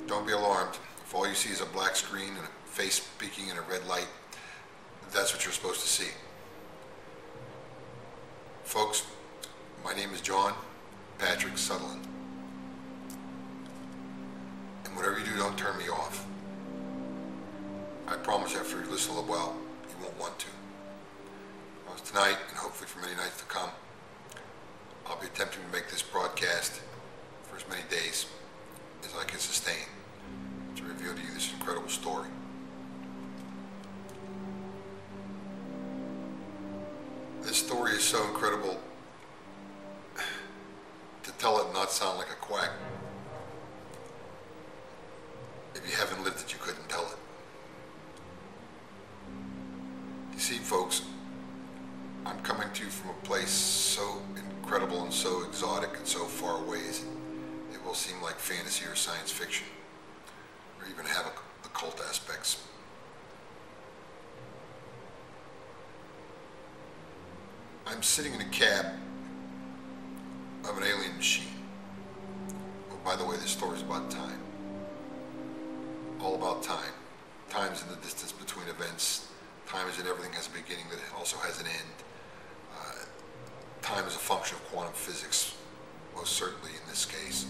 Don't be alarmed. If all you see is a black screen and a face speaking in a red light, that's what you're supposed to see. Folks, my name is John Patrick Sutherland. And whatever you do, don't turn me off. I promise after you listen a little while, you won't want to. Tonight, and hopefully for many nights to come, I'll be attempting to make this broadcast for as many days as I can sustain to reveal to you this incredible story. This story is so incredible, to tell it and not sound like a quack. If you haven't lived it, you couldn't tell it. You see, folks, I'm coming to you from a place so incredible and so exotic and so far away it will seem like fantasy or science fiction, or even have occult aspects. I'm sitting in a cab of an alien machine. Oh, by the way, this story is about time. All about time. Time is in the distance between events. Time is in everything has a beginning that also has an end. Time is a function of quantum physics, most certainly in this case.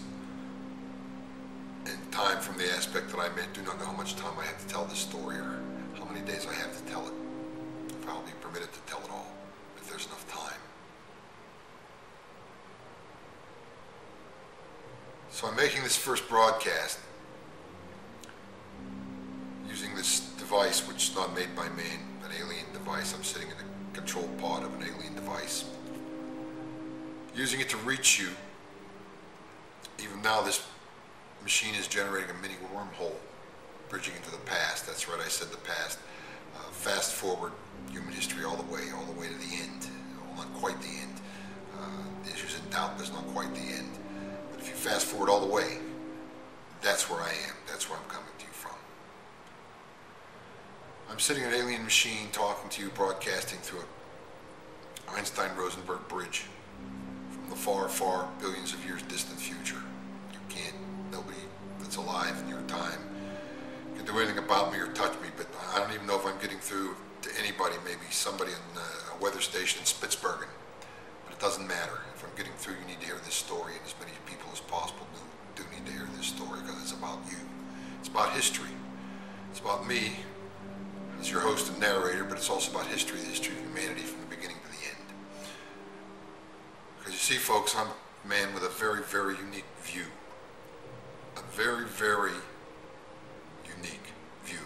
And time, from the aspect that I do not know how much time I have to tell this story or how many days I have to tell it, if I'll be permitted to tell it all, if there's enough time. So I'm making this first broadcast using this device, which is not made by man, an alien device. I'm sitting in the control pod of an alien device, using it to reach you. Even now, this machine is generating a mini wormhole, bridging into the past. That's right, I said the past. Fast forward human history all the way to the end. Well, not quite the end. The issues in doubt, but it's not quite the end. But if you fast forward all the way, that's where I am. That's where I'm coming to you from. I'm sitting in an alien machine talking to you, broadcasting through a Einstein-Rosenberg bridge from the far, far, billions of years distant future. Nobody that's alive in your time can do anything about me or touch me, but I don't even know if I'm getting through to anybody, maybe somebody in a weather station in Spitsbergen, but it doesn't matter. If I'm getting through, you need to hear this story, and as many people as possible do need to hear this story, because it's about you. It's about history. It's about me as your host and narrator, but it's also about history, the history of humanity from the beginning to the end. Because you see, folks, I'm a man with a very, very unique view. A very, very unique view.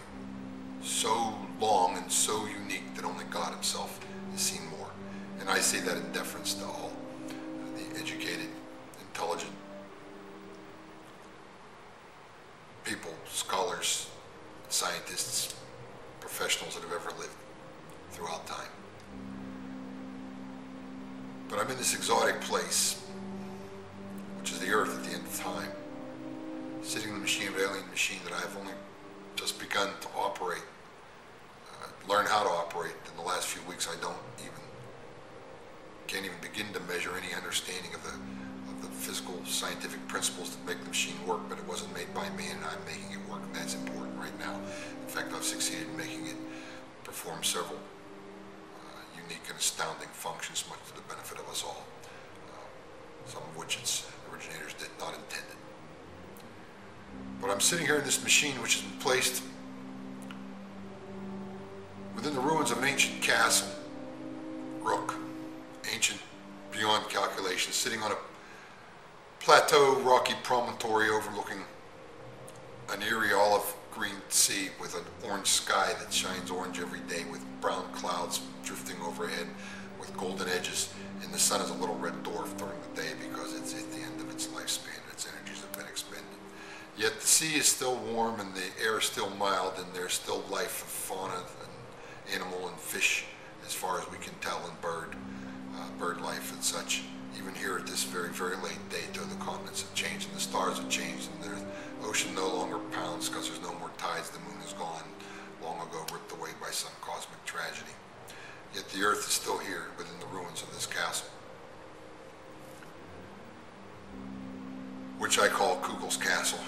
So long and so unique that only God himself has seen more. And I say that in deference to all the educated, intelligent people, scholars, scientists, professionals that have ever lived throughout time. But I'm in this exotic place, which is the earth at the end of time, sitting in the machine of an alien machine that I have only just begun to operate, learn how to operate. In the last few weeks, I can't even begin to measure any understanding of the physical, scientific principles that make the machine work, but it wasn't made by man, and I'm making it work, and that's important right now. In fact, I've succeeded in making it perform several unique and astounding functions, much to the benefit of us all, some of which its originators did not intend it. But I'm sitting here in this machine, which has been placed within the ruins of an ancient castle, Rook, ancient beyond calculation, sitting on a plateau, rocky promontory overlooking an eerie olive green sea with an orange sky that shines orange every day, with brown clouds drifting overhead with golden edges, and the sun is a little red dwarf during the day because it's at the end of its lifespan and its energies have been expended. Yet the sea is still warm and the air is still mild, and there's still life of fauna and animal and fish as far as we can tell in bird life and such. Even here at this very, very late date, though, the continents have changed and the stars have changed and the ocean no longer pounds because there's no more tides. The moon is gone, long ago ripped away by some cosmic tragedy. Yet the Earth is still here within the ruins of this castle, which I call Kugel's Castle,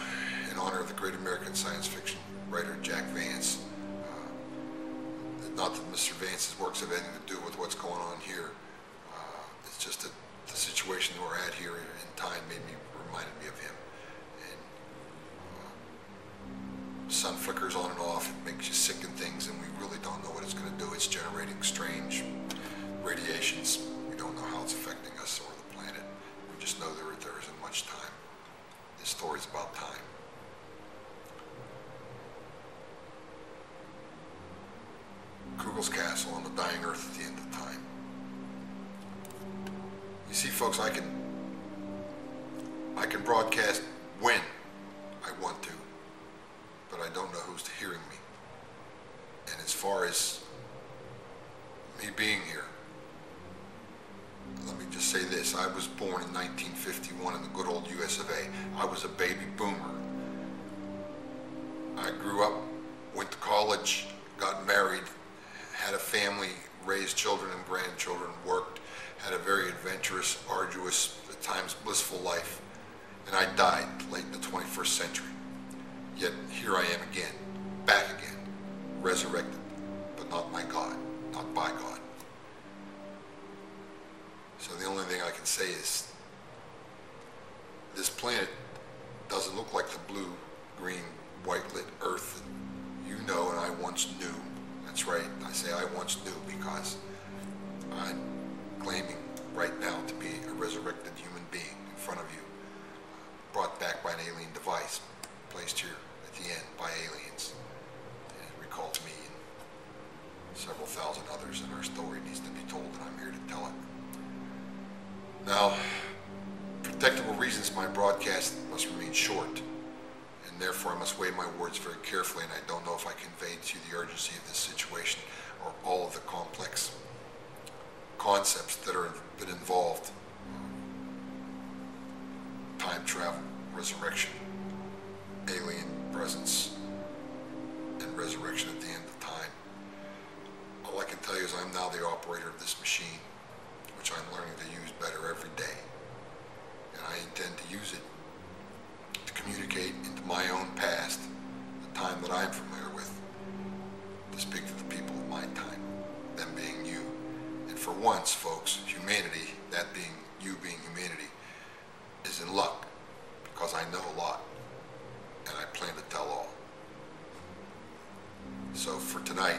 in honor of the great American science fiction writer Jack Vance. Not that Mr. Vance's works have anything to do with what's going on here. It's just that the situation we're at here in time reminded me of him. And sun flickers on and off. It makes you sick and things, and we really don't know what it's going to do. It's generating strange radiations. We don't know how it's affecting us or the planet. We just know there isn't much time. This story's about time. Kugel's Castle on the dying Earth at the end of time. You see, folks, I can broadcast when I want to, but I don't know who's hearing me. And as far as me being here, let me just say this. I was born in 1951 in the good old US of A. I was a baby boomer. I grew up, went to college, got married, had a family, raised children and grandchildren, worked, had a very adventurous, arduous, at times blissful life, and I died late in the 21st century. Yet here I am again, back again, resurrected, but not by God, not by God. So the only thing I can say is this planet doesn't look like the blue, green, white lit Earth that you know and I once knew. That's right, I say I once knew because I'm claiming right now to be a resurrected human being in front of you, brought back by an alien device, placed here at the end by aliens. And it recalls me and several thousand others, and our story needs to be told, and I'm here to tell it. Now, for technical reasons, my broadcast must remain short, and therefore I must weigh my words very carefully, and I don't know if I conveyed to you the urgency of this situation or all of the complex concepts that are been involved. Time travel, resurrection, alien presence, and resurrection at the end of time. All I can tell you is I'm now the operator of this machine, which I'm learning to use better every day. And I intend to use it to communicate into my own past, the time that I'm familiar with, to speak to the people of my time, them being you. And for once, folks, humanity, that being you being humanity, is in luck, because I know a lot, and I plan to tell all. So for tonight,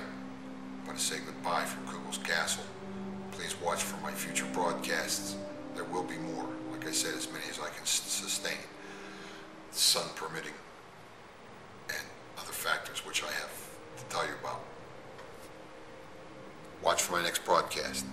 I'm going to say goodbye from Kugel's Castle. Please watch for my future broadcasts. There will be more, like I said, as many as I can sustain, sun permitting, and other factors which I have to tell you about. Watch for my next broadcast.